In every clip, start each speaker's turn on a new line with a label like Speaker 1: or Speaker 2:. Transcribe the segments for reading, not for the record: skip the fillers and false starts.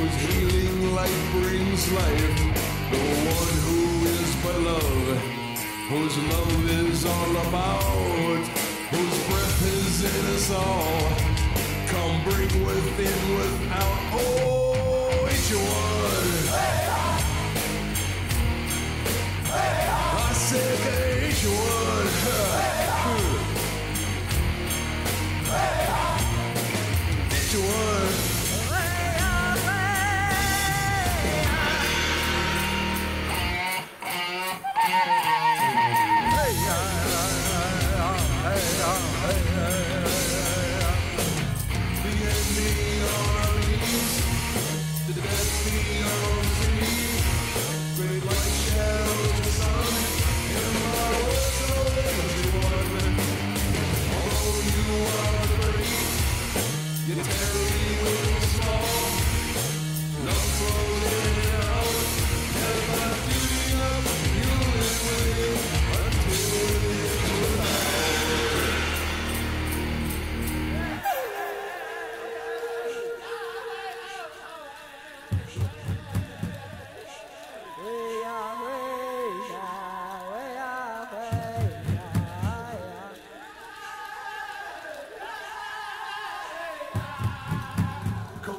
Speaker 1: whose healing light brings life, the one who is but love, whose love is all about, whose breath is in us all. Come bring within, without, oh, each one. I said each one. Each one.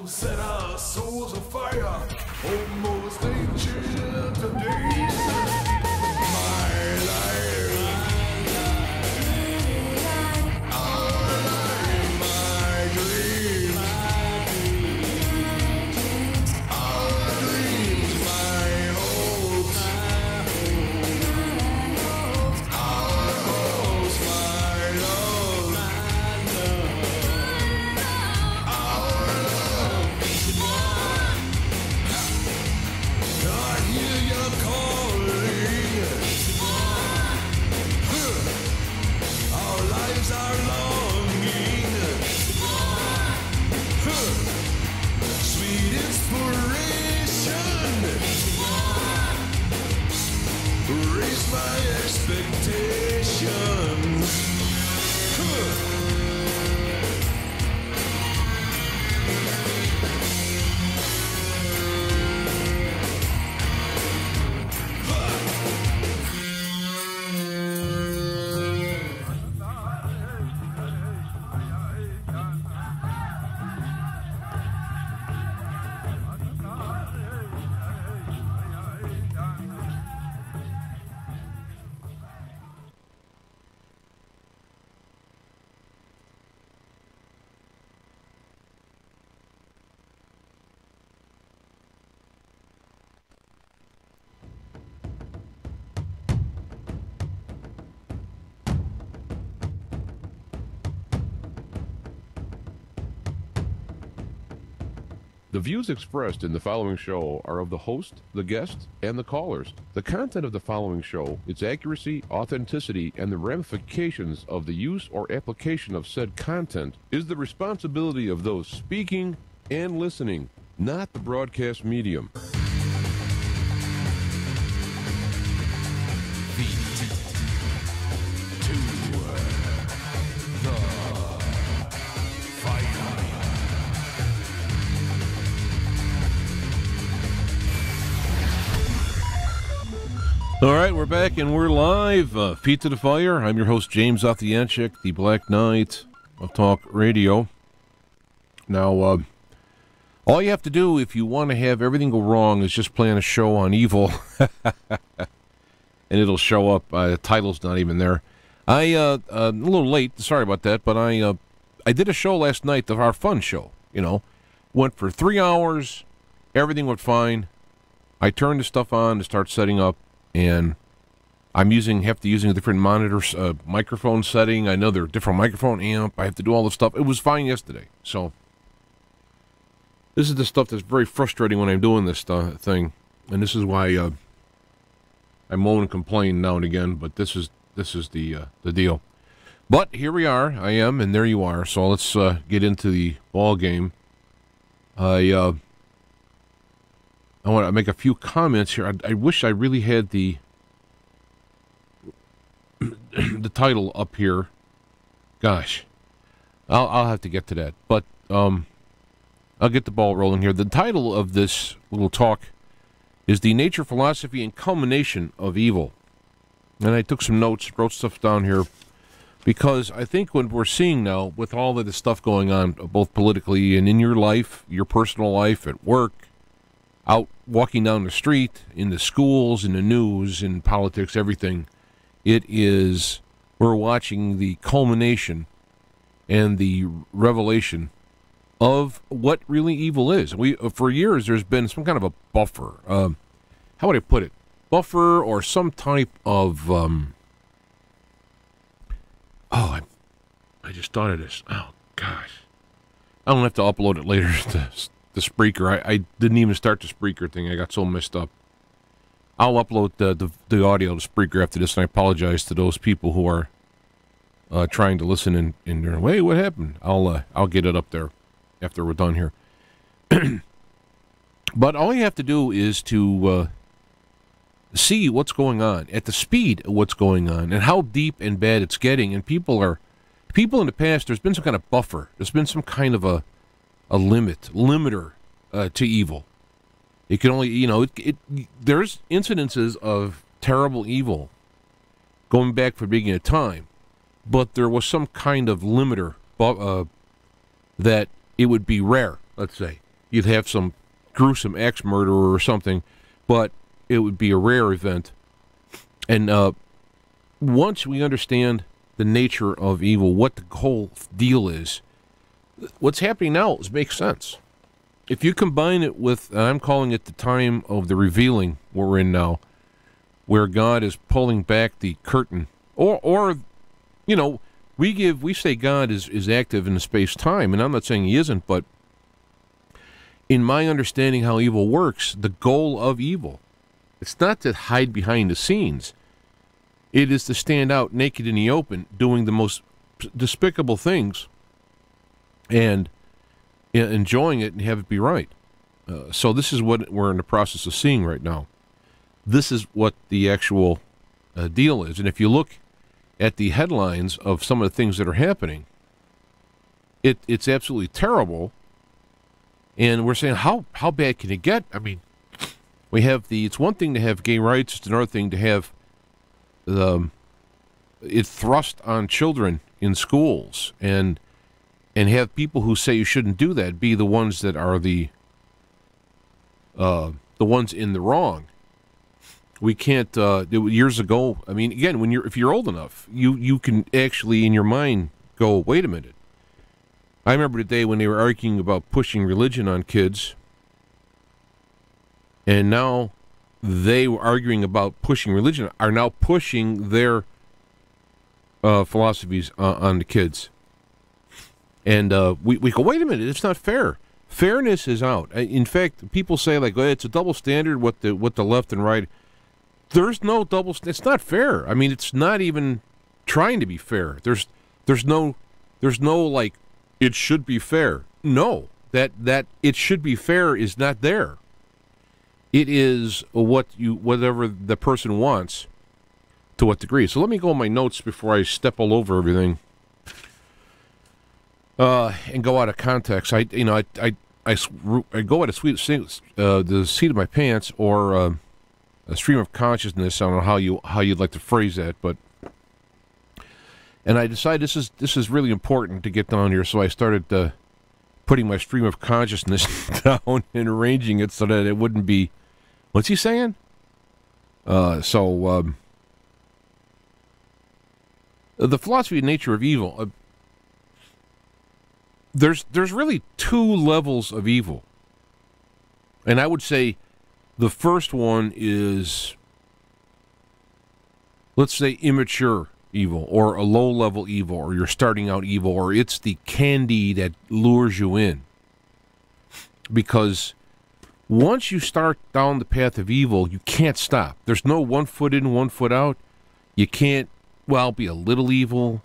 Speaker 1: Set our souls afire, almost ancient of days. My life, our life, my dreams, our dreams, my hopes, our hopes, my love, our love. I hear you calling. Our lives are longing. Sweet inspiration. Raise my expectations.
Speaker 2: The views expressed in the following show are of the host, the guests, and the callers. The content of the following show, its accuracy, authenticity, and the ramifications of the use or application of said content is the responsibility of those speaking and listening, not the broadcast medium. All right, we're back and we're live. Feet to the Fire. I'm your host, James Othyanchik, the Black Knight of Talk Radio. Now, all you have to do if you want to have everything go wrong is just plan a show on evil, and it'll show up. The title's not even there. A little late. Sorry about that, but I did a show last night, our fun show. Went for 3 hours. Everything went fine. I turned the stuff on to start setting up. And I'm have to use a different monitor, microphone setting. I know they're a different microphone amp. I have to do all this stuff. It was fine yesterday. So this is the stuff that's very frustrating when I'm doing this thing. And this is why I moan and complain now and again. But this is the deal. But here we are. I am, and there you are. So let's get into the ball game. I want to make a few comments here. I wish I really had the the title up here. Gosh, I'll have to get to that. But I'll get the ball rolling here. The title of this little talk is The Nature, Philosophy, and Culmination of Evil. And I took some notes, wrote stuff down here, because I think what we're seeing now, with all of this stuff going on, both politically and in your life, your personal life, at work, out walking down the street, in the schools, in the news, in politics, everything, we're watching the culmination and the revelation of what really evil is. For years, there's been some kind of a buffer. How would I put it? Buffer or some type of... I just thought of this. Oh, gosh. I don't have to upload it later to the Spreaker. I didn't even start the Spreaker thing. I got so messed up. I'll upload the audio to Spreaker after this, and I apologize to those people who are trying to listen and they're, wait, what happened? I'll get it up there after we're done here. But all you have to do is to see what's going on, at the speed of what's going on, and how deep and bad it's getting. And people in the past, there's been some kind of buffer. There's been some kind of a limiter to evil. It can only, there's incidences of terrible evil going back for the beginning of time, but there was some kind of limiter that it would be rare, let's say. You'd have some gruesome axe murderer or something, but it would be a rare event. And once we understand the nature of evil, what the whole deal is, what's happening now makes sense. If you combine it with, and I'm calling it the time of the revealing we're in now, where God is pulling back the curtain, or we say God is active in space-time, and I'm not saying he isn't, but in my understanding how evil works, the goal of evil, it's not to hide behind the scenes. It is to stand out naked in the open, doing the most despicable things, and enjoying it and have it be right. So this is what we're in the process of seeing right now. This is what the actual deal is. And if you look at the headlines of some of the things that are happening, it's absolutely terrible. And we're saying, how bad can it get? I mean, we have it's one thing to have gay rights, it's another thing to have it thrust on children in schools, and have people who say you shouldn't do that be the ones that are the ones in the wrong. We can't. Years ago, I mean, again, if you're old enough, you can actually in your mind go, wait a minute. I remember the day when they were arguing about pushing religion on kids, and now they were arguing about pushing religion, are now pushing their philosophies on the kids. And we go, wait a minute, it's not fair. Fairness is out. In fact, people say, like, it's a double standard with the left and right. There's no double standard. It's not fair. I mean, it's not even trying to be fair. There's no like, it should be fair. No, that it should be fair is not there. It is whatever the person wants, to what degree. So let me go on my notes before I step all over everything. And go out of context. I go at the seat of my pants, or a stream of consciousness. I don't know how you'd like to phrase that, and I decided this is really important to get down here. So I started putting my stream of consciousness down and arranging it so that it wouldn't be. What's he saying? The philosophy and nature of evil. There's really two levels of evil. And I would say the first one is, let's say, immature evil, or a low-level evil, or you're starting out evil, or it's the candy that lures you in. Because once you start down the path of evil, you can't stop. There's no 1 foot in, 1 foot out. You can't, be a little evil.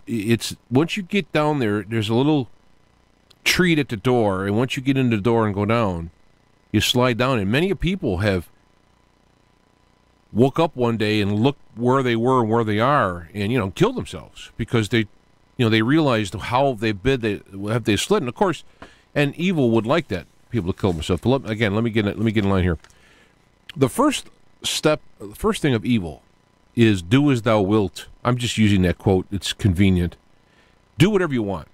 Speaker 2: It's once you get down there, there's a little treat at the door, and once you get into the door and go down, you slide down. And many people have woke up one day and looked where they were and where they are, and killed themselves because they realized how they slid. And of course, And evil would like that, people to kill themselves. But let me get in line here. The first thing of evil is do as thou wilt. I'm just using that quote. It's convenient. Do whatever you want.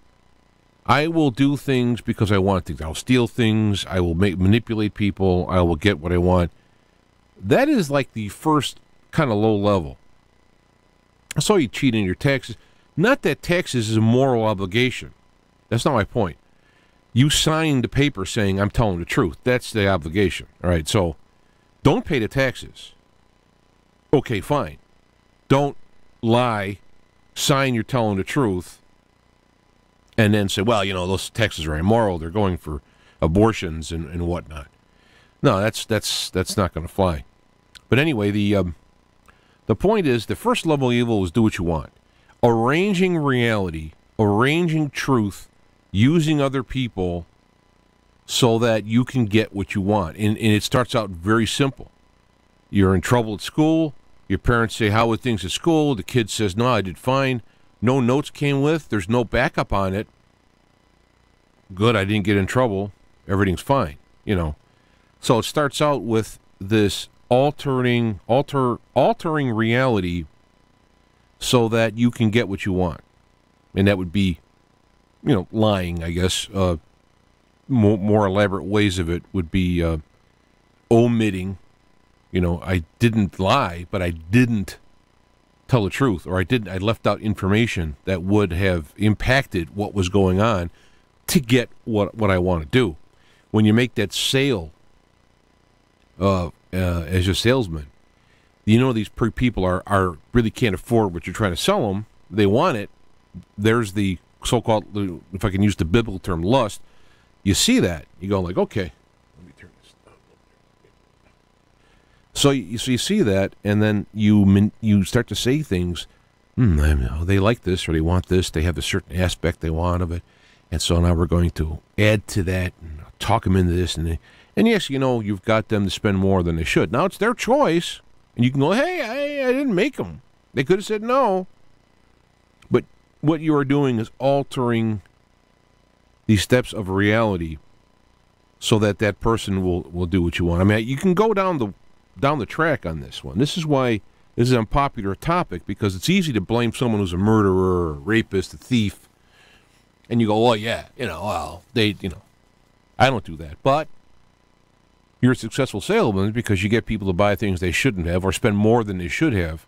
Speaker 2: I will do things because I want things. I'll steal things. I will manipulate people. I will get what I want. That is like the first kind of low level. I saw you cheat in your taxes. Not that taxes is a moral obligation. That's not my point. You signed the paper saying, I'm telling the truth. That's the obligation. All right, so don't pay the taxes. Okay, fine. Don't lie, sign you're telling the truth, and then say, well, those taxes are immoral. They're going for abortions and whatnot. No, that's not going to fly. But anyway, the point is, the first level of evil is do what you want. Arranging reality, arranging truth, using other people so that you can get what you want. And it starts out very simple. You're in trouble at school. Your parents say, how are things at school? The kid says, no, I did fine. No notes came with. There's no backup on it. Good, I didn't get in trouble. Everything's fine, So it starts out with this altering reality so that you can get what you want. And that would be, lying, I guess. More elaborate ways of it would be omitting. I didn't lie, but I didn't tell the truth, or I left out information that would have impacted what was going on to get what I want to do. When you make that sale as a salesman, these people are really can't afford what you're trying to sell them. They want it. There's the so-called, if I can use the biblical term, lust. You see that. You go like, okay, let me turn this down. So you see that, and then you start to say things, they like this or they want this. They have a certain aspect they want of it. And so now we're going to add to that and talk them into this. And yes, you've got them to spend more than they should. Now it's their choice. And you can go, hey, I didn't make them. They could have said no. But what you are doing is altering these steps of reality so that person will do what you want. I mean, you can go down the track on this one. This is why this is an unpopular topic, because it's easy to blame someone who's a murderer, or a rapist, a thief. And you go, well, yeah, I don't do that. But you're a successful salesman because you get people to buy things they shouldn't have or spend more than they should have.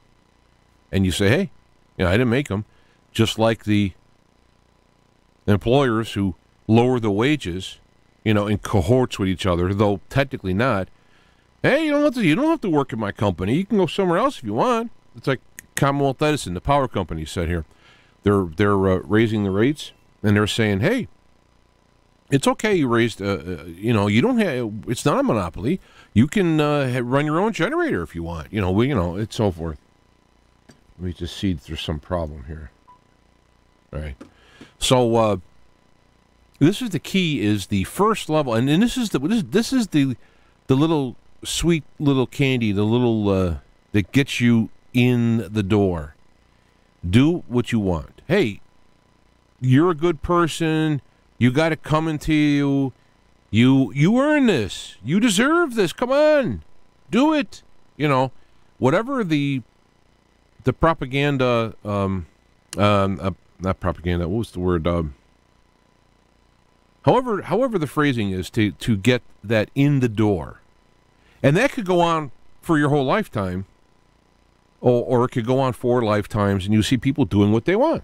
Speaker 2: And you say, hey, I didn't make them. Just like the employers who lower the wages, in cohorts with each other, though technically not. Hey, you don't have to work at my company. You can go somewhere else if you want. It's like Commonwealth Edison, the power company, said here. They're raising the rates, and they're saying, hey, it's okay you raised, you don't have, it's not a monopoly. You can run your own generator if you want. It's so forth. Let me just see if there's some problem here. All right. So this is the key, is the first level, and this is the little sweet little candy, the little that gets you in the door. Do what you want. Hey, you're a good person. You got it coming to you. You earn this. You deserve this. Come on, do it. Whatever the propaganda. Not propaganda. What was the word? However the phrasing is to get that in the door, and that could go on for your whole lifetime, or it could go on 4 lifetimes, and you see people doing what they want.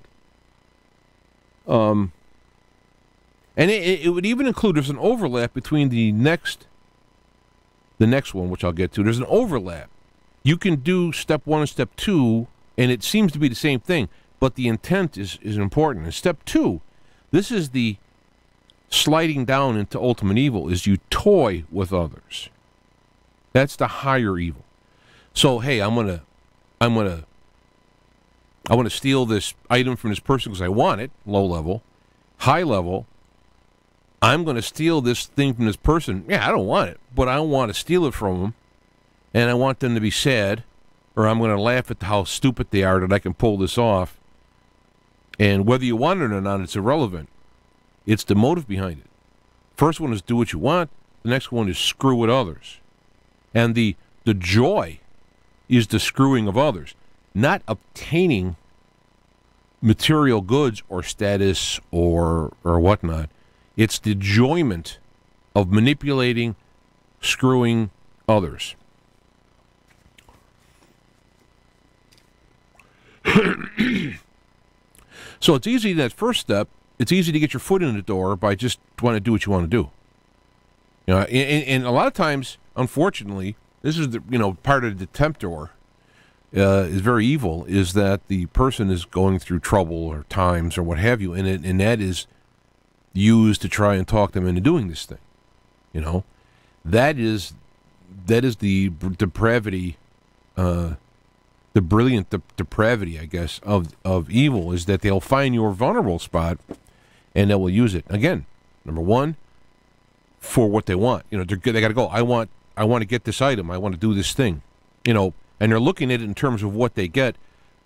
Speaker 2: And it would even include, there's an overlap between the next one, which I'll get to. There's an overlap. You can do step 1 and step 2, and it seems to be the same thing, but the intent is important. And step 2, this is the sliding down into ultimate evil, is you toy with others. That's the higher evil. So, hey, I want to steal this item from this person because I want it, low level. High level, I'm going to steal this thing from this person. Yeah, I don't want it, but I want to steal it from them, and I want them to be sad, or I'm going to laugh at how stupid they are that I can pull this off. And whether you want it or not, it's irrelevant. It's the motive behind it. First one is do what you want. The next one is screw with others. And the joy is the screwing of others, not obtaining material goods or status or whatnot. It's the enjoyment of manipulating, screwing others. So it's easy, that first step, it's easy to get your foot in the door by just wanting to do what you want to do. You know, and a lot of times, unfortunately, this is the, you know, part of the tempter is very evil, is that the person is going through trouble or times or what have you, and that is used to try and talk them into doing this thing. You know, that is the depravity, the brilliant depravity, I guess, of evil, is that they'll find your vulnerable spot and they will use it. Again, number one, for what they want. You know, they got to go, I want to get this item. I want to do this thing. You know, and they're looking at it in terms of what they get.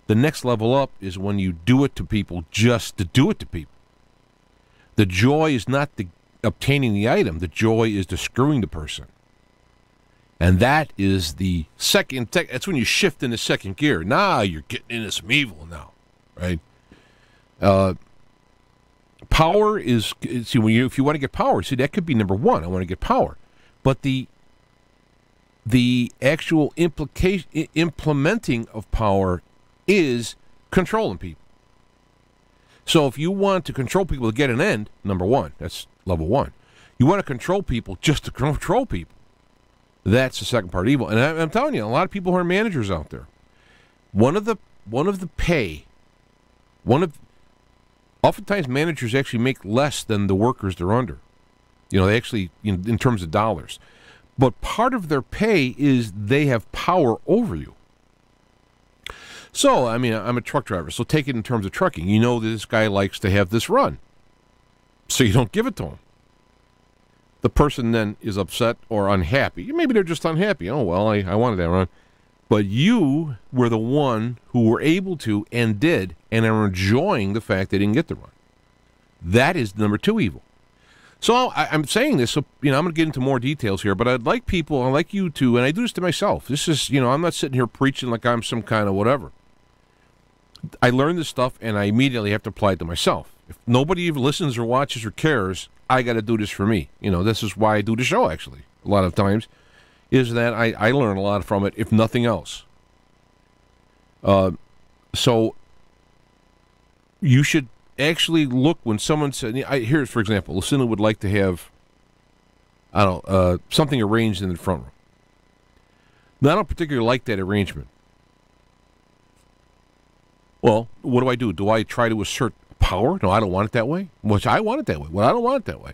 Speaker 2: The next level up is when you do it to people just to do it to people. The joy is not the obtaining the item. The joy is the screwing the person. And that is the second, that's when you shift into second gear. Now you're getting into some evil now, right? Power is, see, if you want to get power, see, that could be number one. I want to get power. But the actual implementing of power is controlling people. So if you want to control people to get an end, number one, that's level one. You want to control people just to control people. That's the second part of evil. And I'm telling you, a lot of people who are managers out there, oftentimes managers actually make less than the workers they're under. You know, they actually, in terms of dollars. But part of their pay is they have power over you. So, I mean, I'm a truck driver, so take it in terms of trucking. You know that this guy likes to have this run, so you don't give it to him. The person then is upset or unhappy. Maybe they're just unhappy. Oh, well, I wanted that run. But you were the one who were able to and did and are enjoying the fact they didn't get the run. That is number two evil. So I'm saying this, so, you know, I'm going to get into more details here, but I'd like you to, and I do this to myself. This is, you know, I'm not sitting here preaching like I'm some kind of whatever. I learn this stuff, and I immediately have to apply it to myself. If nobody even listens or watches or cares, I got to do this for me. You know, this is why I do the show, actually, a lot of times, is that I learn a lot from it, if nothing else. So you should actually look when someone said, here's, for example, Lucinda would like to have, I don't know, something arranged in the front room. Now, I don't particularly like that arrangement. Well, what do? Do I try to assert power? No, I don't want it that way. Which I want it that way. Well, I don't want it that way.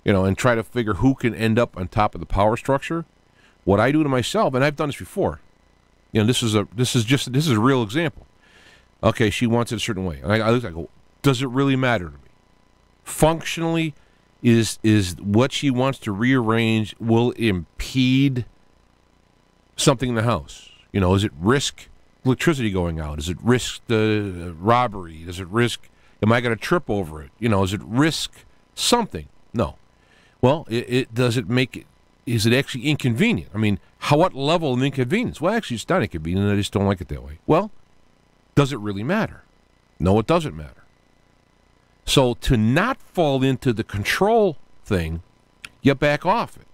Speaker 2: You know, and try to figure who can end up on top of the power structure. What I do to myself, and I've done this before. You know, this is a real example. Okay, she wants it a certain way, and I go, does it really matter to me? Functionally, is what she wants to rearrange will impede something in the house? You know, is it risk electricity going out? Is it risk the robbery? Does it risk, am I going to trip over it? You know, is it risk something? No. Well, does it make it, is it actually inconvenient? I mean, what level of inconvenience? Well, actually, it's not inconvenient. I just don't like it that way. Well, does it really matter? No, it doesn't matter. So to not fall into the control thing, you back off it.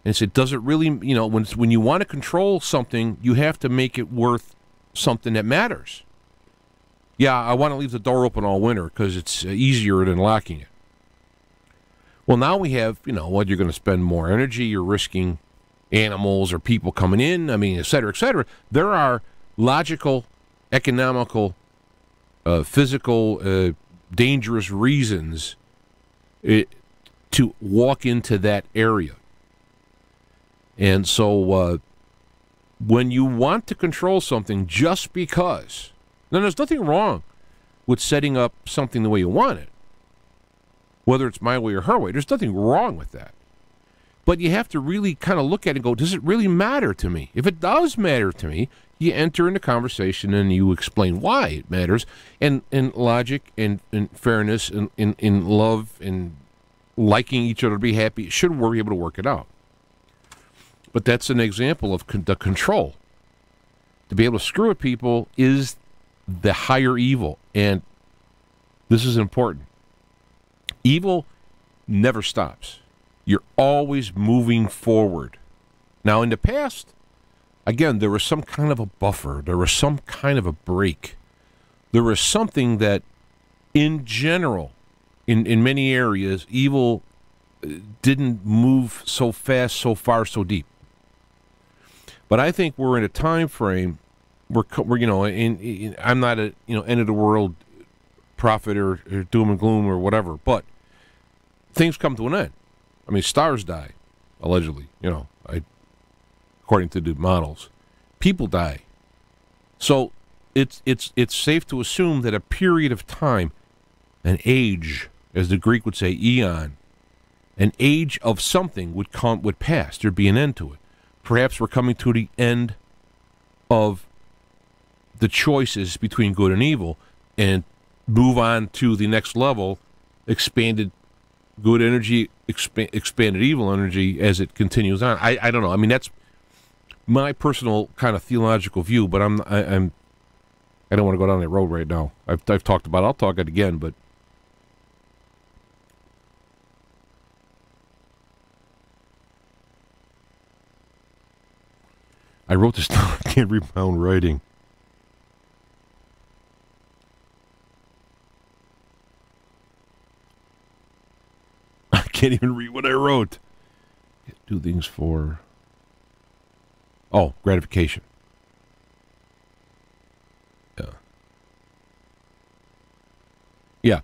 Speaker 2: And say, does it really, you know, when you want to control something, you have to make it worth something that matters. Yeah, I want to leave the door open all winter because it's easier than locking it. Well, now we have, you know, what, you're going to spend more energy, you're risking animals or people coming in, I mean, et cetera, et cetera. There are logical, economical, physical, dangerous reasons to walk into that area. And so when you want to control something just because, then there's nothing wrong with setting up something the way you want it, whether it's my way or her way. There's nothing wrong with that. But you have to really kind of look at it and go, does it really matter to me? If it does matter to me, you enter into conversation and you explain why it matters, and logic and fairness and in love and liking each other to be happy, should we be able to work it out. But that's an example of the control. To be able to screw with people is the higher evil, and this is important. Evil never stops. You're always moving forward. Now, in the past, again, there was some kind of a buffer. There was some kind of a break. There was something that, in general, in many areas, evil didn't move so fast, so far, so deep. But I think we're in a time frame where I'm not a end of the world prophet or doom and gloom or whatever, but things come to an end. I mean, stars die, allegedly. According to the models, people die. So it's safe to assume that a period of time, an age, as the Greek would say, eon, an age of something would pass. There'd be an end to it. Perhaps we're coming to the end of the choices between good and evil, and move on to the next level, expanded good energy, expanded evil energy as it continues on. I don't know. I mean, that's my personal kind of theological view, but I don't want to go down that road right now. I've talked about it. I'll talk it again, but I wrote this down. I can't read my own writing. I can't even read what I wrote. Do things for... gratification. Yeah.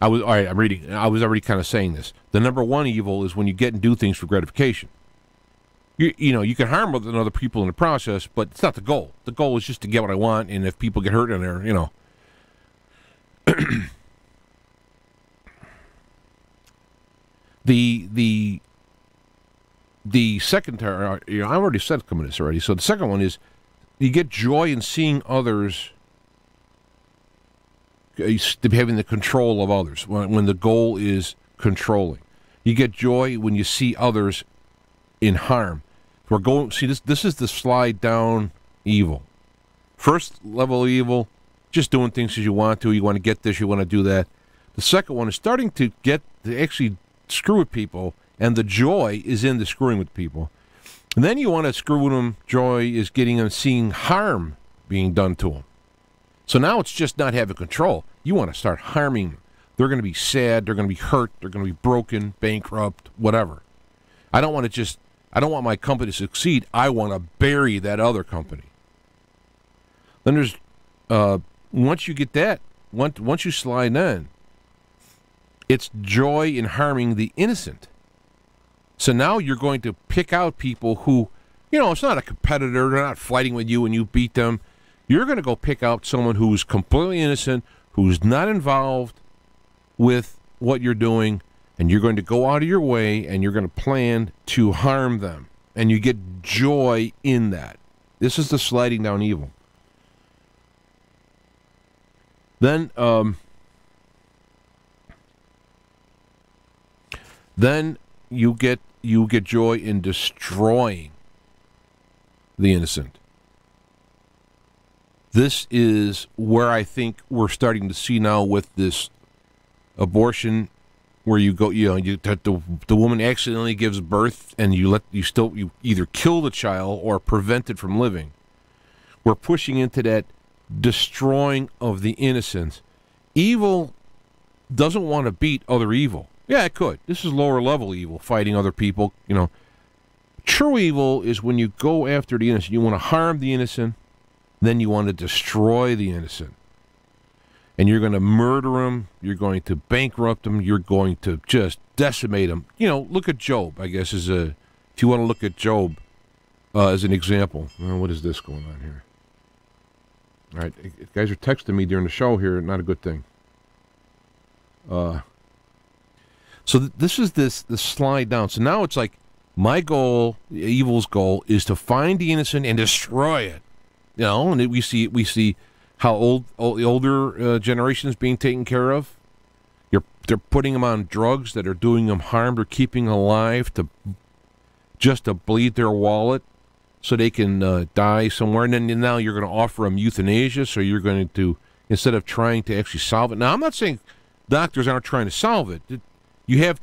Speaker 2: All right, I'm reading. I was already kind of saying this. The number one evil is when you get and do things for gratification. You can harm other people in the process, but it's not the goal. The goal is just to get what I want, and if people get hurt in there, The second, I've already said some of this already. So the second one is you get joy in seeing others having the control of others when the goal is controlling. You get joy when you see others in harm. We're going. See, this is the slide down evil. First level evil, just doing things as you want to. You want to get this, you want to do that. The second one is starting to actually screw with people, and the joy is in the screwing with people. And then you want to screw with them. Joy is getting them seeing harm being done to them. So now it's just not having control. You want to start harming them. They're going to be sad. They're going to be hurt. They're going to be broken, bankrupt, whatever. I don't want my company to succeed. I want to bury that other company. Then there's, once you get that, once you slide in, it's joy in harming the innocent. So now you're going to pick out people who, it's not a competitor. They're not fighting with you and you beat them. You're going to go pick out someone who's completely innocent, who's not involved with what you're doing, and you're going to go out of your way and you're going to plan to harm them. And you get joy in that. This is the sliding down evil. Then you get joy in destroying the innocent. This is where I think we're starting to see now with this abortion, where you go, the woman accidentally gives birth, and you either kill the child or prevent it from living. We're pushing into that destroying of the innocent. Evil doesn't want to beat other evil. Yeah, it could. This is lower level evil, fighting other people. True evil is when you go after the innocent. You want to harm the innocent, then you want to destroy the innocent. And you're going to murder them, you're going to bankrupt them, you're going to just decimate them. Look at Job, I guess, if you want to look at Job as an example. What is this going on here? All right, guys are texting me during the show here, not a good thing. So this is the slide down. So now it's like my goal, evil's goal, is to find the innocent and destroy it. And we see how older generations being taken care of. They're putting them on drugs that are doing them harm. They're keeping them alive just to bleed their wallet so they can die somewhere. And then now you're going to offer them euthanasia, so you're going to, instead of trying to actually solve it. Now, I'm not saying doctors aren't trying to solve it. You have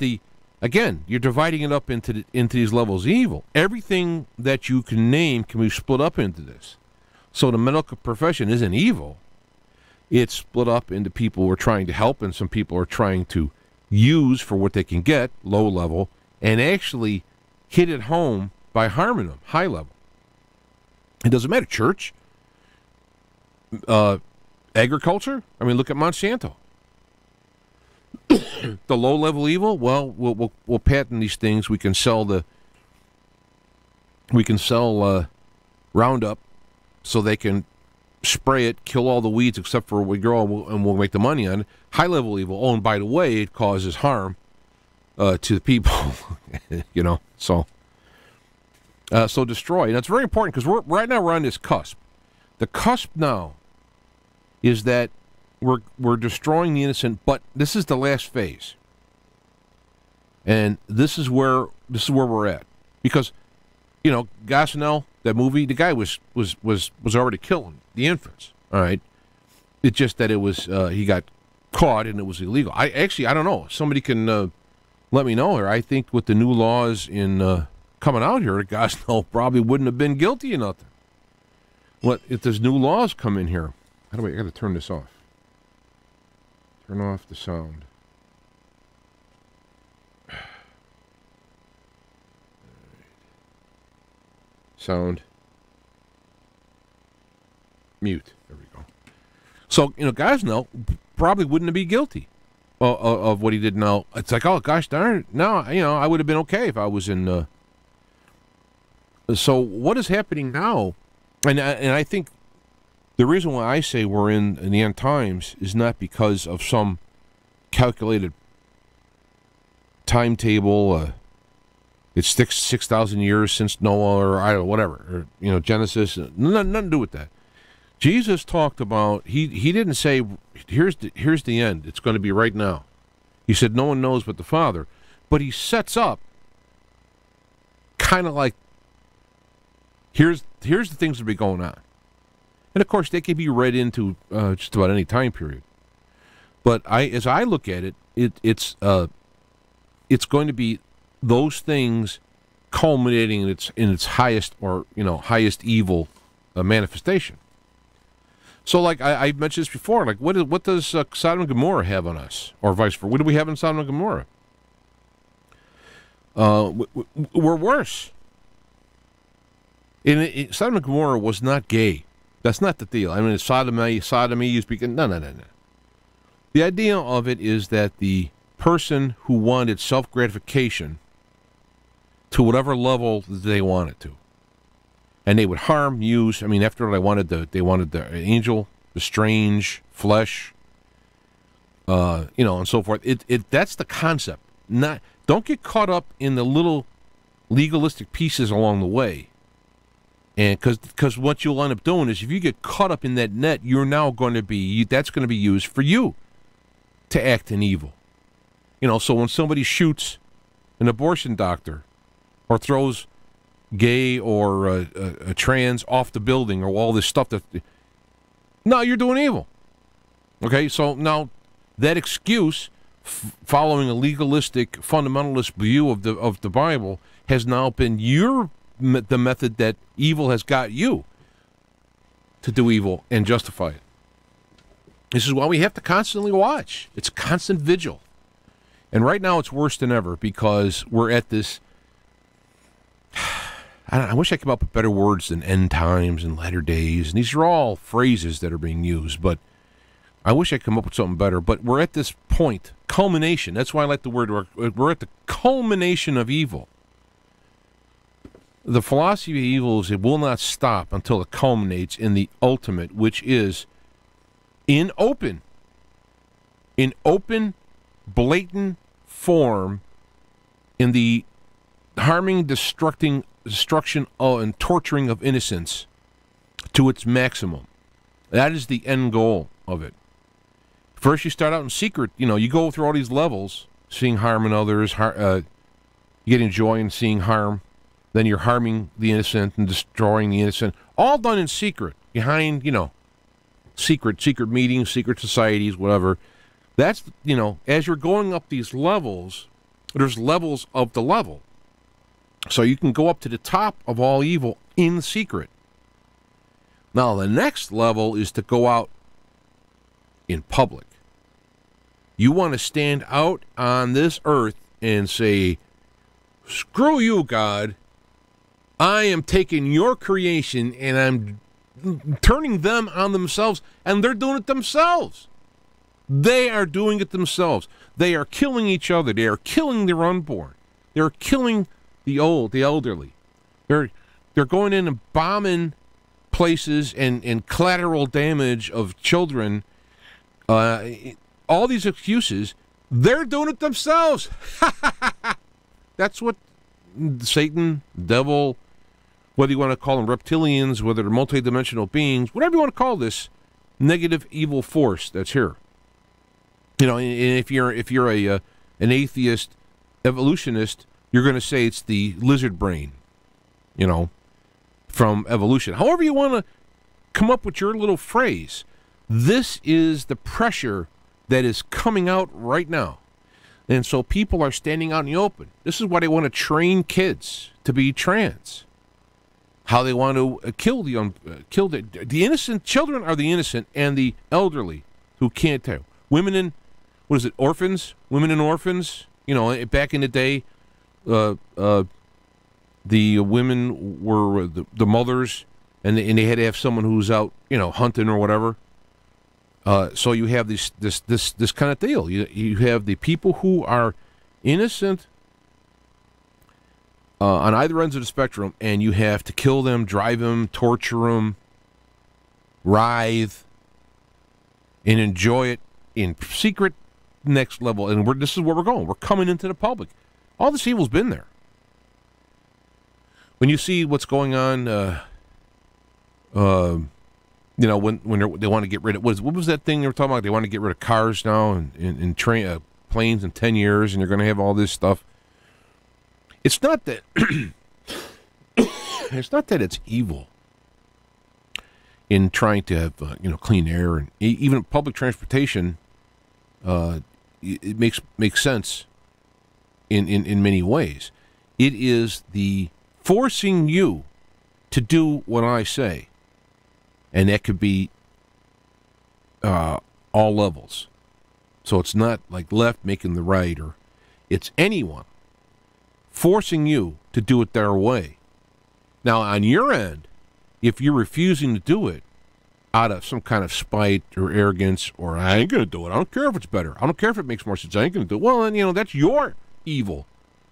Speaker 2: again, you're dividing it up into these levels of evil. Everything that you can name can be split up into this. So the medical profession isn't evil. It's split up into people who are trying to help, and some people are trying to use for what they can get, low level, and actually hit it home by harming them, high level. It doesn't matter. Church, agriculture. I mean, look at Monsanto. The low level evil. Well, we'll patent these things. We can sell Roundup, so they can spray it, kill all the weeds except for what we grow, and we'll make the money on it. High level evil. Oh, and by the way, it causes harm to the people. So destroy. And that's very important, because right now we're on this cusp. The cusp now is that we're destroying the innocent, but this is the last phase, and this is where we're at, because Gosnell, that movie, the guy was already killing the infants. All right, it's just that it was he got caught and it was illegal. I don't know. Somebody can let me know here. I think with the new laws in coming out here, Gosnell probably wouldn't have been guilty of nothing. What if there's new laws come in here? I got to turn this off. Turn off the sound. Sound. Mute. There we go. So, Gosnell probably wouldn't be guilty of what he did now. It's like, oh, gosh darn it. No, I would have been okay if I was in... So what is happening now, and I think the reason why I say we're in the end times is not because of some calculated timetable. It's 6,000 years since Noah, or I don't know, whatever, or Genesis. Nothing to do with that. Jesus talked about, he didn't say here's the end. It's going to be right now. He said no one knows but the Father, but he sets up kind of like here's the things that be going on. And, of course, they can be read into just about any time period. But as I look at it, it's going to be those things culminating in its highest highest evil manifestation. So, like I mentioned this before, like what does Sodom and Gomorrah have on us, or vice versa? What do we have in Sodom and Gomorrah? We're worse. Sodom and Gomorrah was not gay. That's not the deal. I mean, sodomy, you speaking. No. The idea of it is that the person who wanted self-gratification to whatever level they wanted to, and they would harm, use. I mean, after all, they wanted the angel, the strange flesh, and so forth. That's the concept. Don't get caught up in the little legalistic pieces along the way. And because what you'll end up doing is, if you get caught up in that net, you're now going to be, that's going to be used for you to act in evil. So when somebody shoots an abortion doctor, or throws gay or a trans off the building, or all this stuff, no, you're doing evil. Okay, so now that excuse, following a legalistic fundamentalist view of the Bible, has now been the method that evil has got you to do evil and justify it. This is why we have to constantly watch. It's constant vigil. And right now it's worse than ever, because we're at this... I wish I could come up with better words than end times and latter days. And these are all phrases that are being used, but I wish I could come up with something better. But we're at this point, culmination. That's why I like the word. We're at the culmination of evil. The philosophy of evil is it will not stop until it culminates in the ultimate, which is in open, blatant form, in the harming, destruction and torturing of innocence to its maximum. That is the end goal of it. First, you start out in secret. You go through all these levels, seeing harm in others, getting joy in seeing harm. Then you're harming the innocent and destroying the innocent. All done in secret, behind, secret meetings, secret societies, whatever. That's, as you're going up these levels, there's levels of the level. So you can go up to the top of all evil in secret. Now, the next level is to go out in public. You want to stand out on this earth and say, screw you, God. I am taking your creation and I'm turning them on themselves, and they're doing it themselves. They are doing it themselves. They are killing each other. They are killing their unborn. They're killing the old, the elderly. They're going in and bombing places and collateral damage of children. All these excuses, they're doing it themselves. That's what Satan, devil, whether you want to call them reptilians, whether they're multidimensional beings, whatever you want to call this negative evil force that's here. And if you're an atheist evolutionist, you're going to say it's the lizard brain, from evolution. However you want to come up with your little phrase, this is the pressure that is coming out right now. And so people are standing out in the open. This is why they want to train kids to be trans. How they want to kill the innocent. Children are the innocent, and the elderly who can't tell. Women in, orphans? Women and orphans. Back in the day, the women were the mothers, and they had to have someone who was out, hunting or whatever. So you have this kind of deal. You have the people who are innocent on either ends of the spectrum, and you have to kill them, drive them, torture them, writhe, and enjoy it in secret. Next level, and this is where we're going. We're coming into the public. All this evil's been there. When you see what's going on, when they want to get rid of what was that thing they were talking about? They want to get rid of cars now and train planes in 10 years, and you're going to have all this stuff. It's not that it's evil in trying to have clean air and even public transportation. It makes sense in many ways. It is the forcing you to do what I say, and that could be all levels. So it's not like left making the right, or it's anyone forcing you to do it their way. Now, on your end, if you're refusing to do it out of some kind of spite or arrogance, or I ain't going to do it, I don't care if it's better, I don't care if it makes more sense, I ain't going to do it, well, then, that's your evil.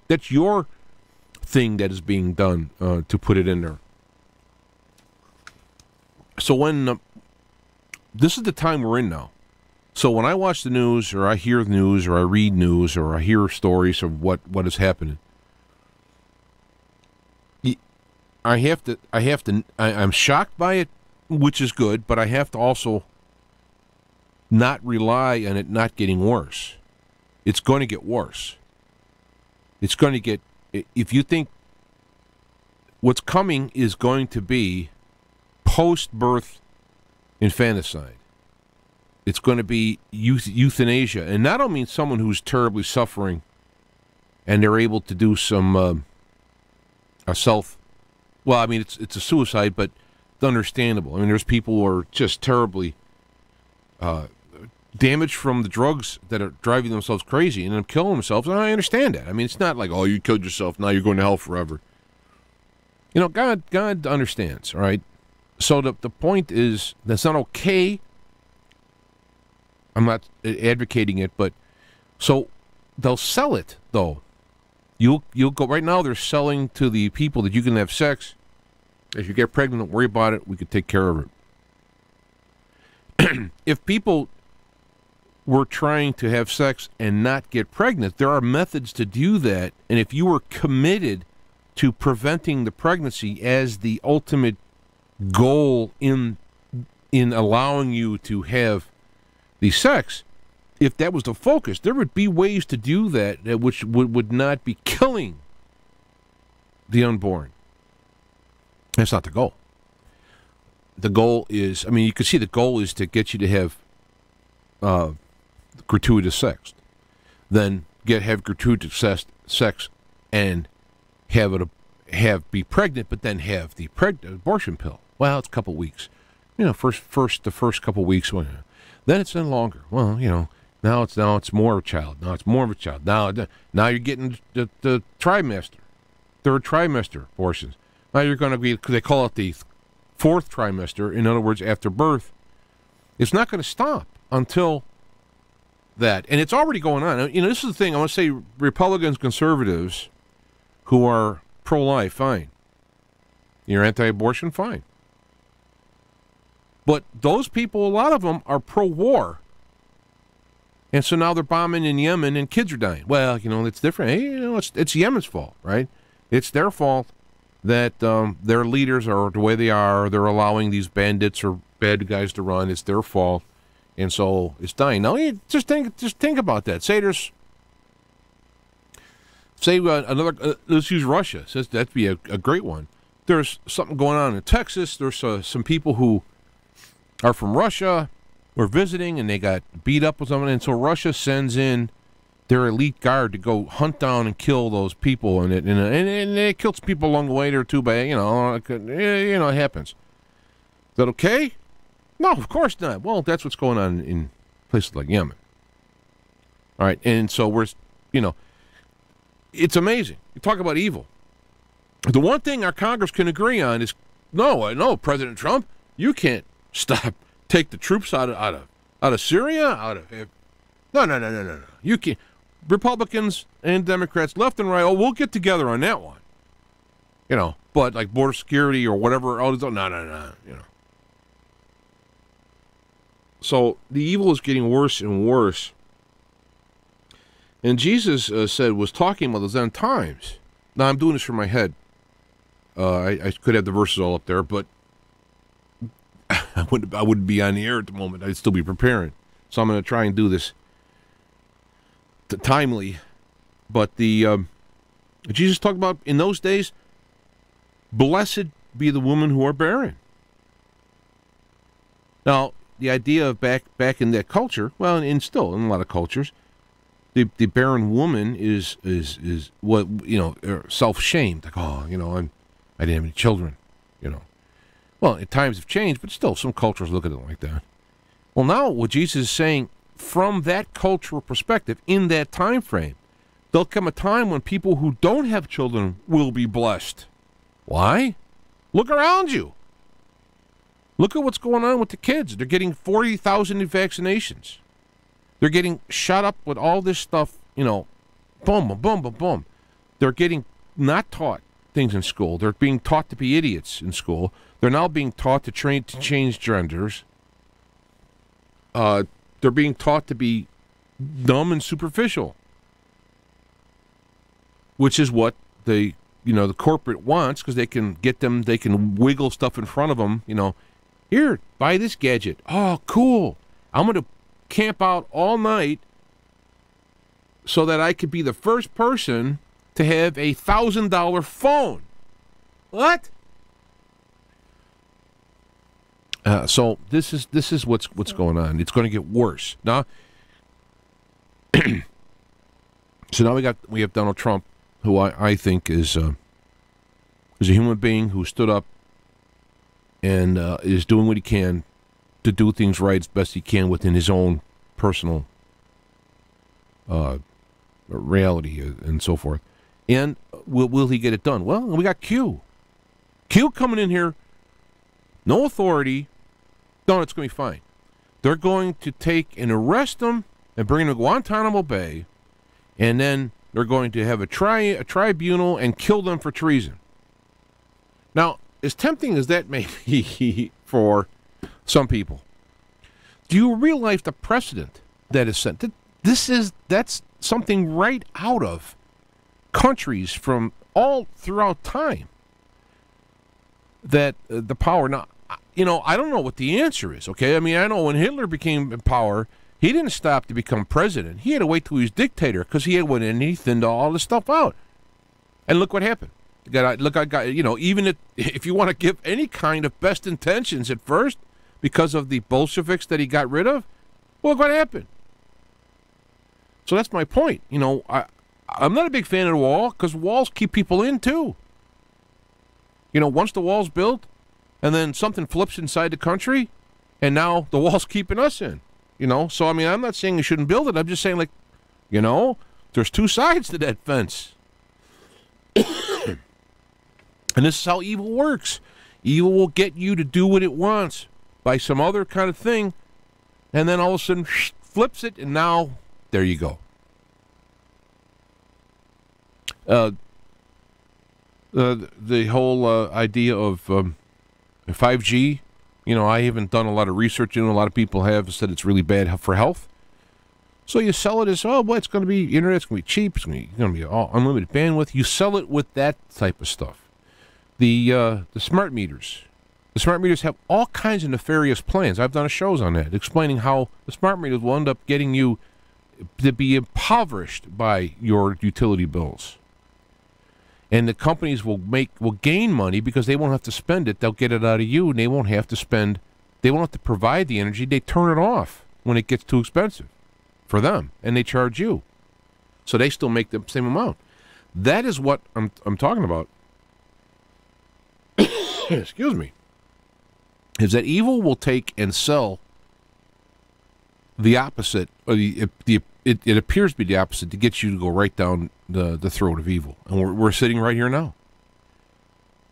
Speaker 2: That's your thing that is being done to put it in there. So when, this is the time we're in now. So when I watch the news, or I hear the news, or I read news, or I hear stories of what is happening, I'm shocked by it, which is good, but I have to also not rely on it not getting worse. It's going to get worse. It's going to get, if you think what's coming is going to be post-birth infanticide. It's going to be euthanasia. And that don't mean someone who's terribly suffering and they're able to do some well, I mean, it's a suicide, but it's understandable. I mean, there's people who are just terribly damaged from the drugs that are driving themselves crazy and then killing themselves, and I understand that. I mean, it's not like, oh, you killed yourself, now you're going to hell forever. God understands, all right? So the point is, that's not okay. I'm not advocating it, but so they'll sell it, though. You'll go, right now they're selling to the people that you can have sex. If you get pregnant, don't worry about it. We can take care of it. If people were trying to have sex and not get pregnant, there are methods to do that. And if you were committed to preventing the pregnancy as the ultimate goal in allowing you to have the sex, if that was the focus, there would be ways to do that which would not be killing the unborn. That's not the goal. The goal is, I mean, you can see the goal is to get you to have gratuitous sex, then have gratuitous sex and be pregnant, but then have the abortion pill. Well, it's a couple weeks. You know, the first couple weeks. Then it's then longer. Well, you know, now it's more of a child. Now it's more of a child. Now you're getting the trimester, third trimester abortions. Now you're going to be, they call it the fourth trimester. In other words, after birth. It's not going to stop until that, and it's already going on. You know, this is the thing. I want to say, Republicans, conservatives, who are pro-life, fine. You're anti-abortion, fine. But those people, a lot of them, are pro-war. And so now they're bombing in Yemen and kids are dying. Well, you know, it's different. Hey, you know, it's Yemen's fault, right? It's their fault that their leaders are the way they are. They're allowing these bandits or bad guys to run. It's their fault. And so it's dying. Now, you just think about that. Say another, let's use Russia. Says that'd be a great one. There's something going on in Texas. There's some people who are from Russia, were visiting, and they got beat up with someone, and so Russia sends in their elite guard to go hunt down and kill those people, and it kills people along the way there too. But you know, it happens. Is that okay? No, of course not. Well, that's what's going on in places like Yemen. All right, and so it's amazing. You talk about evil. The one thing our Congress can agree on is no, President Trump, you can't take the troops out of Syria, no. You can't. Republicans and Democrats, left and right, we'll get together on that one. You know, but like border security or whatever, no, you know. So the evil is getting worse and worse. And Jesus was talking about those end times. Now, I'm doing this from my head. I could have the verses all up there, but I wouldn't be on the air at the moment. I'd still be preparing. So I'm going to try and do this timely. But Jesus talked about, in those days, blessed be the women who are barren. Now, the idea of back in that culture, well, and still in a lot of cultures, the barren woman is what, you know, self-shamed. Like, I didn't have any children, you know. Well, times have changed, but still, some cultures look at it like that. Well, now what Jesus is saying, from that cultural perspective, in that time frame, there'll come a time when people who don't have children will be blessed. Why? Look around you. Look at what's going on with the kids. They're getting 40,000 new vaccinations. They're getting shot up with all this stuff, you know, boom, boom, boom, boom, boom. They're getting not taught things in school. They're being taught to be idiots in school. They're now being taught to change genders. They're being taught to be dumb and superficial, which is what the corporate wants, because they can wiggle stuff in front of them. You know, here, buy this gadget. Oh, cool. I'm going to camp out all night so that I could be the first person to have a $1,000 phone. What? So this is what's going on. It's going to get worse now. So now we have Donald Trump, who I think is a human being who stood up and is doing what he can to do things right as best he can within his own personal reality and so forth. And will he get it done? Well, we got Q coming in here, no authority. No, it's going to be fine. They're going to take and arrest him and bring him to Guantanamo Bay, and then they're going to have a tribunal and kill them for treason. Now, as tempting as that may be for some people, do you realize the precedent that is set? That's something right out of countries from all throughout time. That the power, now, you know, I don't know what the answer is, okay? I mean, I know when Hitler became in power, He didn't stop to become president. He had to wait till he was dictator because he had went in and he thinned all this stuff out. And look what happened. Even if you want to give any kind of best intentions at first because of the Bolsheviks that he got rid of, well, look what happened. So that's my point. I'm not a big fan of the wall because walls keep people in too. Once the wall's built and then something flips inside the country and now the wall's keeping us in. So, I'm not saying you shouldn't build it. I'm just saying, there's two sides to that fence. And this is how evil works. Evil will get you to do what it wants by some other kind of thing, and then all of a sudden flips it, and now there you go. The whole idea of 5G, I haven't done a lot of research in it. A lot of people have said it's really bad for health. So you sell it as, it's going to be, internet's going to be cheap, it's going to be all unlimited bandwidth. You sell it with that type of stuff. The smart meters. The smart meters have all kinds of nefarious plans. I've done shows on that, explaining how the smart meters will end up getting you to be impoverished by your utility bills. And the companies will gain money because they won't have to spend it. They'll get it out of you, and they won't have to provide the energy. They turn it off when it gets too expensive for them, and they charge you. So they still make the same amount. That is what I'm talking about. Excuse me. Is that evil will take and sell the opposite, or it appears to be the opposite, to get you to go right down the throat of evil. And we're sitting right here now.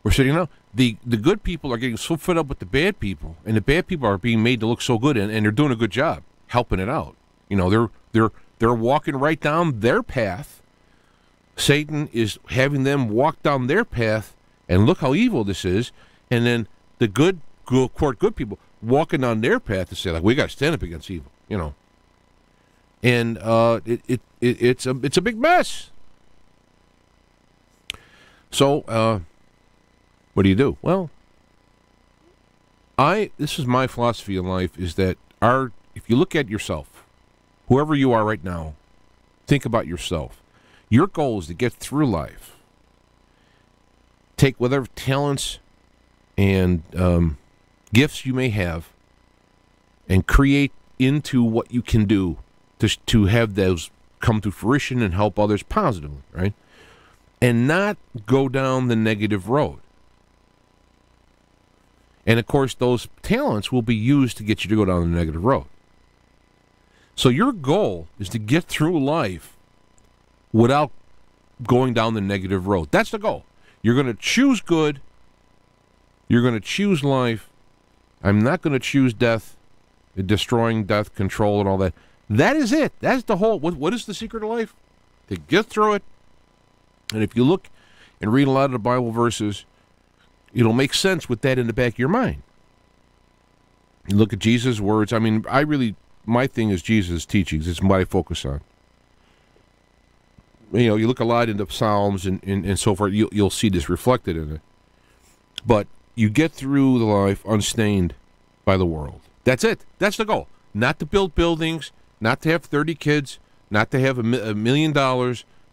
Speaker 2: We're sitting now. The good people are getting so fed up with the bad people, and the bad people are being made to look so good, and they're doing a good job helping it out. They're walking right down their path. Satan is having them walk down their path, and look how evil this is. And then the good people walking down their path to say, we got to stand up against evil, And it's a big mess. So what do? Well, this is my philosophy in life, is that if you look at yourself, whoever you are right now, think about yourself. Your goal is to get through life. Take whatever talents and gifts you may have and create into what you can do to have those come to fruition and help others positively, right? And not go down the negative road. And, of course, those talents will be used to get you to go down the negative road. So your goal is to get through life without going down the negative road. That's the goal. You're going to choose good. You're going to choose life. I'm not going to choose death, destroying death, control, and all that. That is it. That's the whole. What is the secret of life? To get through it. And if you look and read a lot of the Bible verses, it'll make sense with that in the back of your mind. You look at Jesus' words. My thing is Jesus' teachings. It's what I focus on. You look a lot into Psalms and so forth. You'll see this reflected in it. But you get through the life unstained by the world. That's it. That's the goal. Not to build buildings, not to have 30 kids, not to have $1 million,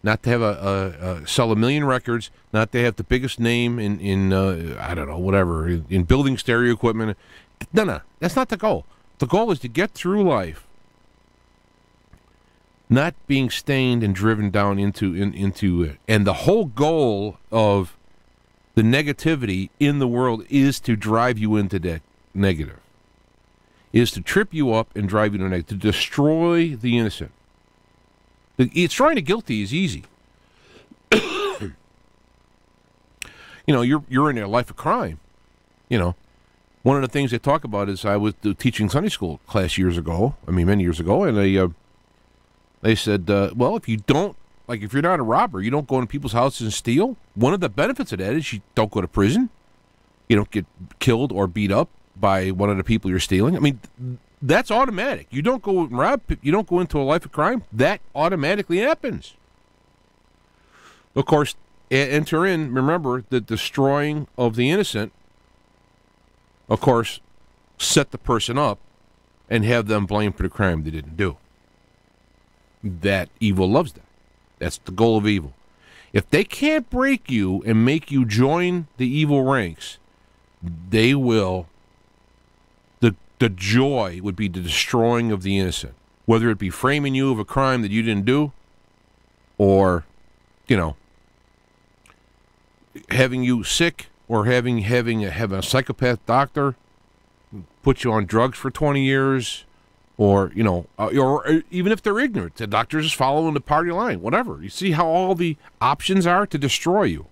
Speaker 2: not to have sell 1 million records, not to have the biggest name in I don't know, whatever, in building stereo equipment. No, that's not the goal. The goal is to get through life, not being stained and driven down into it. And the whole goal of the negativity in the world is to drive you into that negative, is to trip you up and drive you to negative, to destroy the innocent. Destroying the guilty is easy. You're in a life of crime. One of the things they talk about is I was teaching Sunday school class many years ago, and they said, if you don't, if you're not a robber, you don't go into people's houses and steal. One of the benefits of that is you don't go to prison. You don't get killed or beat up by one of the people you're stealing. That's automatic. You don't go and rob. You don't go into a life of crime. That automatically happens. Of course, remember, the destroying of the innocent, of course, set the person up and have them blamed for the crime they didn't do. That evil loves that. That's the goal of evil. If they can't break you and make you join the evil ranks, they will. The joy would be the destroying of the innocent, whether it be framing you of a crime that you didn't do, or, having you sick, or having a psychopath doctor put you on drugs for 20 years, or even if they're ignorant, the doctor's just following the party line, whatever. You see how all the options are to destroy you.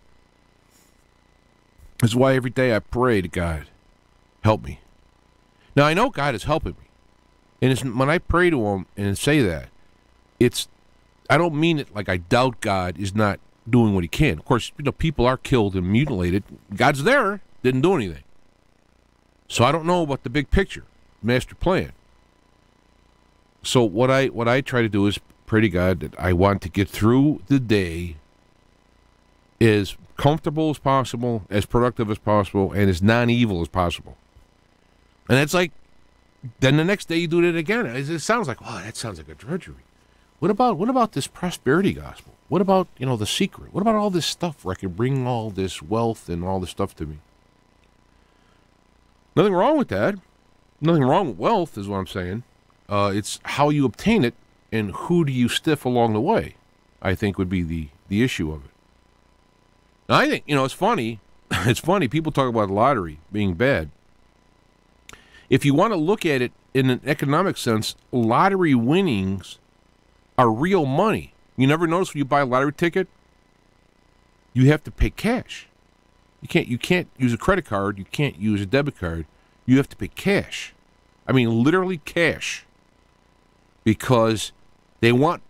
Speaker 2: That's why every day I pray to God, help me. Now, I know God is helping me. And when I pray to him and say that, I don't mean it like I doubt God is not doing what he can. Of course, people are killed and mutilated. God's there, didn't do anything. So I don't know about the big picture, master plan. So what I try to do is pray to God that I want to get through the day as comfortable as possible, as productive as possible, and as non-evil as possible. And it's like, then the next day you do it again. It sounds like, wow, that sounds like a drudgery. What about this prosperity gospel? What about, the secret? What about all this stuff where I can bring all this wealth and all this stuff to me? Nothing wrong with that. Nothing wrong with wealth is what I'm saying. It's how you obtain it and who do you stiff along the way, I think would be the issue of it. Now, I think, it's funny. It's funny. People talk about the lottery being bad. If you want to look at it in an economic sense, lottery winnings are real money. You never notice when you buy a lottery ticket, you have to pay cash. You can't use a credit card. You can't use a debit card. You have to pay cash. I mean, literally cash. Because they want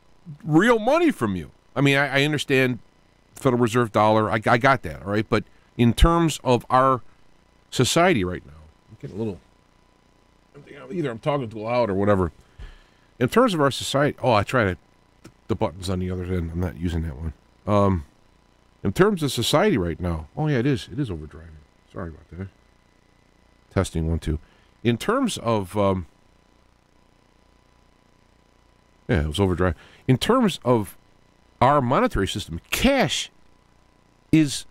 Speaker 2: real money from you. I mean, I understand Federal Reserve dollar. I got that, all right? But in terms of our society right now, I'm getting a little... Either I'm talking too loud or whatever. In terms of our society... Oh, I tried the buttons on the other end. I'm not using that one. In terms of society right now... Oh, yeah, it is. It is overdriving. Sorry about that. Testing 1, 2. In terms of... yeah, it was overdrive. In terms of our monetary system, cash is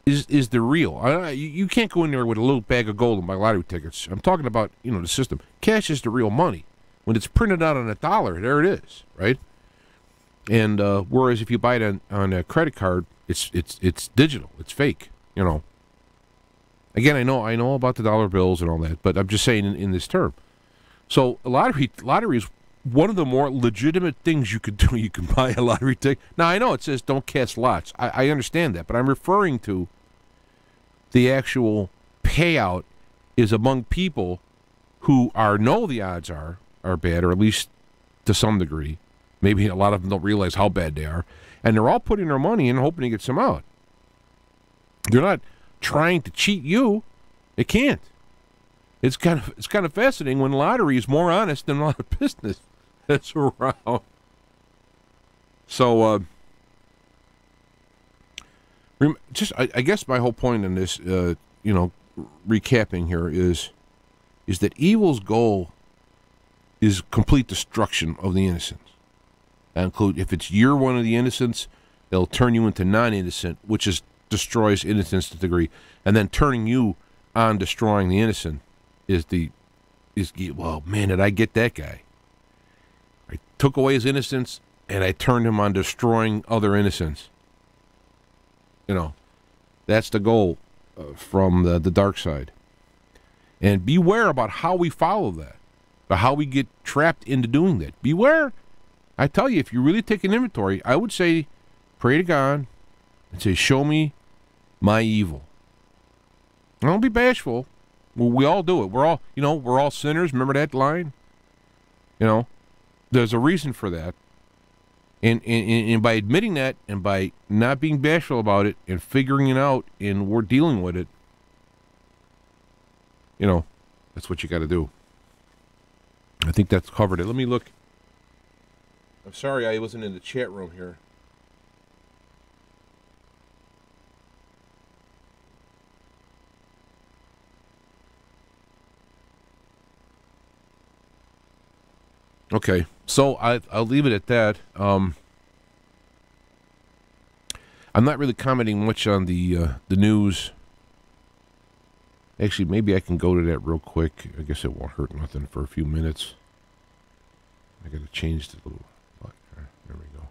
Speaker 2: the real. You can't go in there with a little bag of gold and buy lottery tickets. I'm talking about, the system. Cash is the real money. When it's printed out on a dollar, there it is, right? And whereas if you buy it on a credit card, it's digital. It's fake, Again, I know about the dollar bills and all that, but I'm just saying in this term. So a lottery is one of the more legitimate things you could do. You can buy a lottery ticket. Now, I know it says don't cast lots. I understand that, but I'm referring to the actual payout is among people who know the odds are bad, or at least to some degree. Maybe a lot of them don't realize how bad they are, and they're all putting their money in hoping to get some out. They're not trying to cheat you. They can't. It's kind of fascinating when lottery is more honest than a lot of business that's around. So, I guess my whole point in this, recapping here is that evil's goal is complete destruction of the innocents. That include if you're one of the innocents, they'll turn you into non-innocent, which destroys innocence to the degree, and then turning you on destroying the innocent is well, man, did I get that guy? I took away his innocence and I turned him on destroying other innocents. That's the goal from the dark side. And beware about how we follow that, about how we get trapped into doing that. Beware. I tell you, if you really take an inventory, I would say, pray to God and say, show me my evil. Don't be bashful. Well, we all do it. We're all sinners. Remember that line? There's a reason for that. And by admitting that and by not being bashful about it and figuring it out and we're dealing with it, that's what you got to do. I think that's covered it. Let me look. I'm sorry I wasn't in the chat room here. Okay, so I'll leave it at that. I'm not really commenting much on the news. Actually, maybe I can go to that real quick. I guess it won't hurt nothing for a few minutes. I got to change the little. There we go.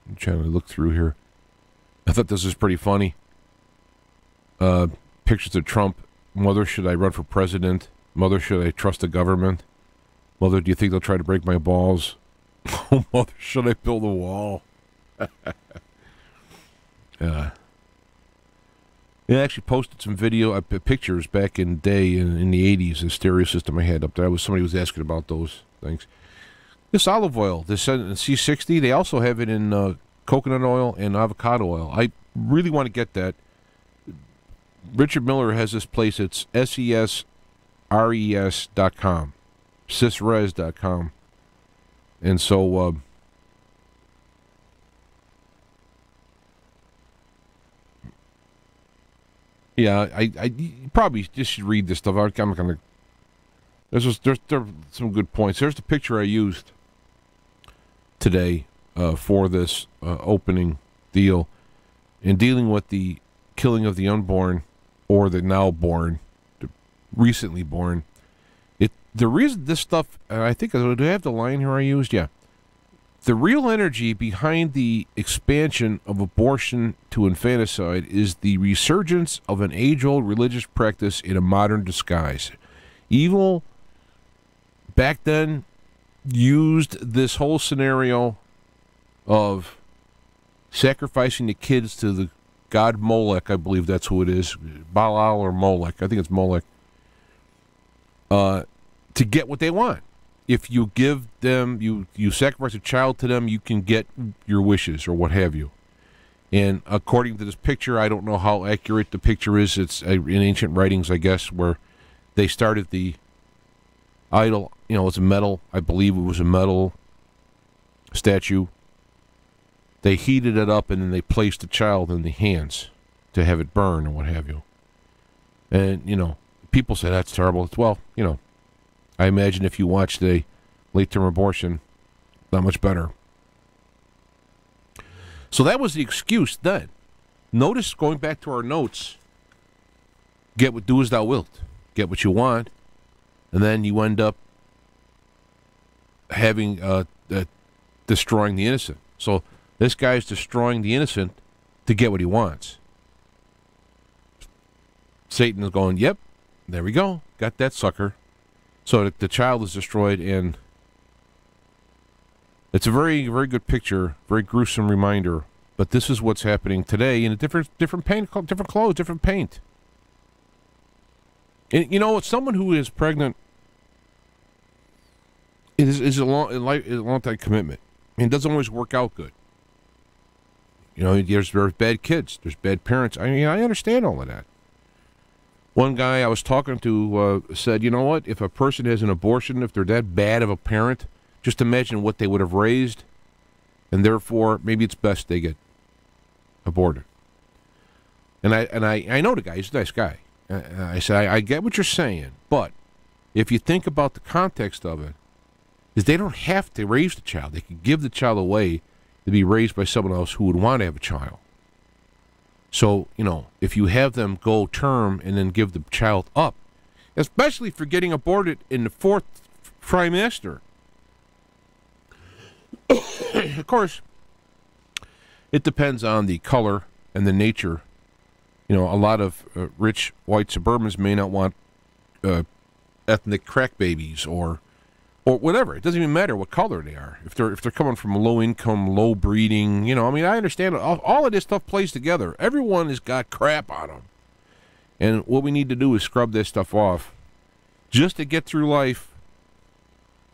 Speaker 2: I'm trying to look through here. I thought this was pretty funny. Pictures of Trump. Mother, should I run for president? Mother, should I trust the government? Mother, do you think they'll try to break my balls? Oh, mother, should I build a wall? They actually posted some video, pictures back in the day in the 80s, the stereo system I had up there. Somebody was asking about those things. This olive oil, this C60, they also have it in coconut oil and avocado oil. I really want to get that. Richard Miller has this place. It's SESRES.com. SISRES.com. And so, yeah, I probably just should read this stuff. I'm going to. There's some good points. There's the picture I used today for this opening deal in dealing with the killing of the unborn or the now born, the recently born. The reason this stuff, I think, do I have the line here I used? Yeah. The real energy behind the expansion of abortion to infanticide is the resurgence of an age-old religious practice in a modern disguise. Evil back then used this whole scenario of sacrificing the kids to the god Molech, I believe that's who it is, Baal or Molech, I think it's Molech, to get what they want. If you give them, you sacrifice a child to them, you can get your wishes or what have you. And according to this picture, I don't know how accurate the picture is. It's in ancient writings, I guess, where they started the idol. You know, it's a metal. I believe it was a metal statue. They heated it up and then they placed the child in the hands to have it burn or what have you. And, you know, people say that's terrible. Well, you know, I imagine if you watched a late-term abortion, not much better. So that was the excuse then. Notice, going back to our notes, do as thou wilt. Get what you want, and then you end up having destroying the innocent. So this guy's destroying the innocent to get what he wants. Satan is going, yep, there we go, got that sucker. So the child is destroyed, and it's a very, very good picture, very gruesome reminder. But this is what's happening today in a different paint, different clothes, different paint. And you know, it's someone who is pregnant. It is a long time commitment. I mean, it doesn't always work out good. You know, there's bad kids, there's bad parents. I mean, I understand all of that. One guy I was talking to said, you know what, if a person has an abortion, if they're that bad of a parent, just imagine what they would have raised, and therefore maybe it's best they get aborted. And I know the guy, he's a nice guy. I said, I get what you're saying, but if you think about the context of it, is they don't have to raise the child. They can give the child away to be raised by someone else who would want to have a child. So, you know, if you have them go term and then give the child up, especially for getting aborted in the 4th trimester. Of course, it depends on the color and the nature. You know, a lot of rich white suburbans may not want ethnic crack babies or whatever. It doesn't even matter what color they are. If they're coming from low income, low breeding, you know, I mean, I understand all of this stuff plays together. Everyone has got crap on them. And what we need to do is scrub this stuff off just to get through life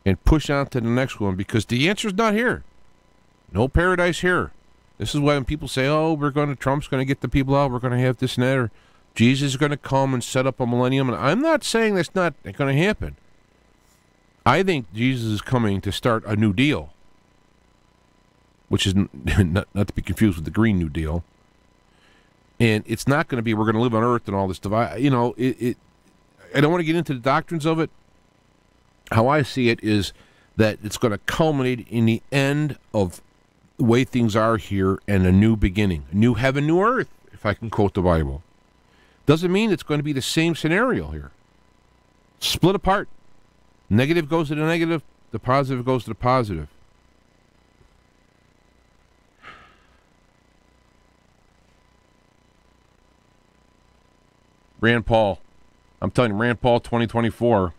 Speaker 2: and push on to the next one, because the answer's not here. No paradise here. This is why when people say, oh, Trump's going to get the people out, we're going to have this and that, or Jesus is going to come and set up a millennium. And I'm not saying that's not going to happen. I think Jesus is coming to start a new deal, which is not to be confused with the Green New Deal. And it's not going to be we're going to live on Earth and all this stuff. I don't want to get into the doctrines of it. How I see it is that it's going to culminate in the end of the way things are here and a new beginning, a new heaven, new earth, if I can quote the Bible. Doesn't mean it's going to be the same scenario here. Split apart. Negative goes to the negative, the positive goes to the positive. Rand Paul. I'm telling you, Rand Paul 2024,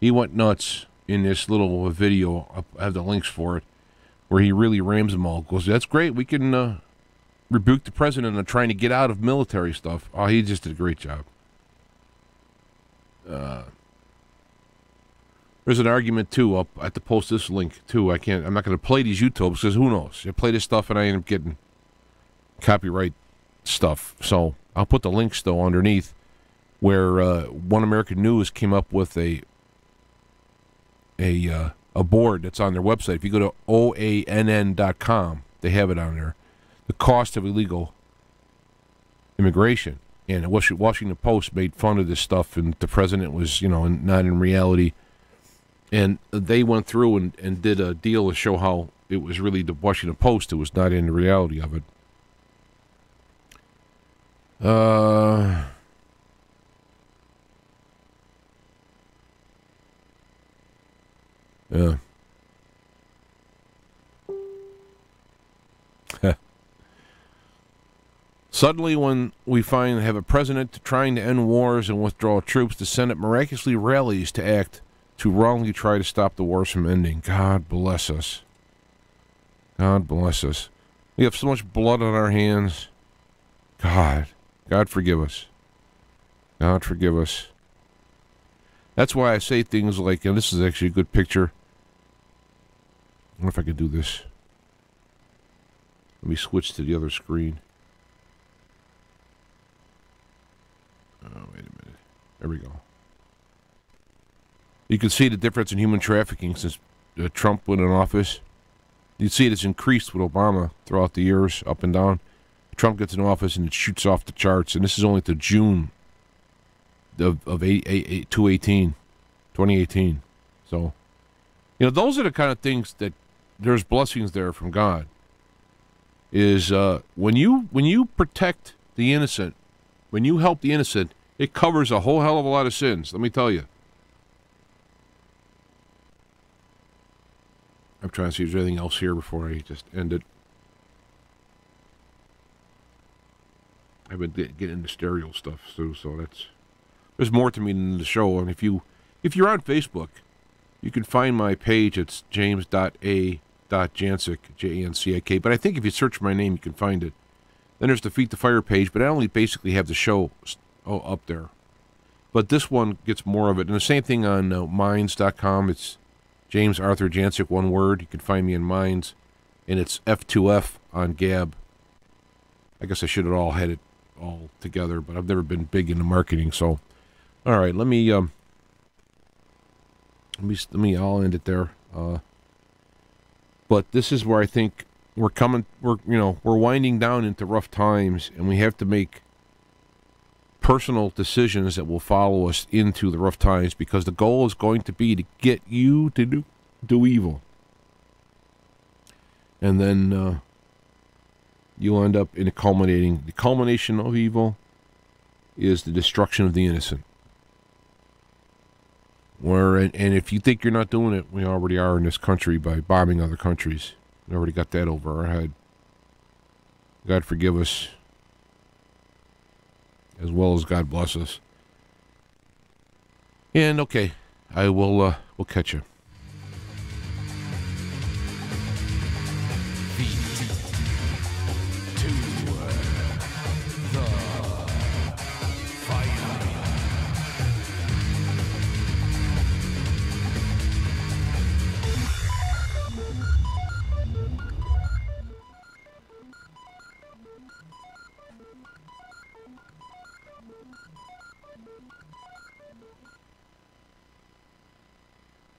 Speaker 2: he went nuts in this little video. I have the links for it, where he really rams them all. Goes, that's great. We can rebuke the president on trying to get out of military stuff. Oh, he just did a great job. There's an argument, too. I have to post this link, too. I'm not going to play these YouTubes, because who knows? You play this stuff, and I end up getting copyright stuff. So I'll put the links, though, underneath, where One American News came up with a board that's on their website. If you go to oann.com, they have it on there. The cost of illegal immigration. And the Washington Post made fun of this stuff, and the president was, not in reality. And they went through and did a deal to show how it was really the Washington Post. It was not in the reality of it. Yeah. Suddenly, when we have a president trying to end wars and withdraw troops, the Senate miraculously rallies to act to wrongly try to stop the wars from ending. God bless us. God bless us. We have so much blood on our hands. God forgive us. God forgive us. That's why I say things like, and this is actually a good picture. I wonder if I could do this. Let me switch to the other screen. Oh, wait a minute. There we go. You can see the difference in human trafficking since Trump went in office. You see it has increased with Obama throughout the years, up and down. Trump gets in office and it shoots off the charts, and this is only to June of 2018. So, those are the kind of things that there's blessings there from God. Is when you protect the innocent, when you help the innocent, it covers a whole hell of a lot of sins. Let me tell you. I'm trying to see if there's anything else here before I just end it. I've been getting into stereo stuff too, so there's more to me than the show. And if you're on Facebook, you can find my page. It's james.a.jancic, Jancic. But I think if you search my name, you can find it. Then there's the Feet the Fire page, but I only basically have the show up there. But this one gets more of it. And the same thing on minds.com. It's James Arthur Jancic, one word. You can find me in Minds. And it's F2F on Gab. I guess I should have all had it all together, but I've never been big into marketing. So, all right, let me I'll end it there. But this is where I think we're winding down into rough times, and we have to make personal decisions that will follow us into the rough times, because the goal is going to be to get you to do evil. And then you'll end up in the culmination of evil is the destruction of the innocent. And if you think you're not doing it, we already are in this country by bombing other countries. We already got that over our head. God forgive us, as well as God bless us. And okay, I will we'll catch you.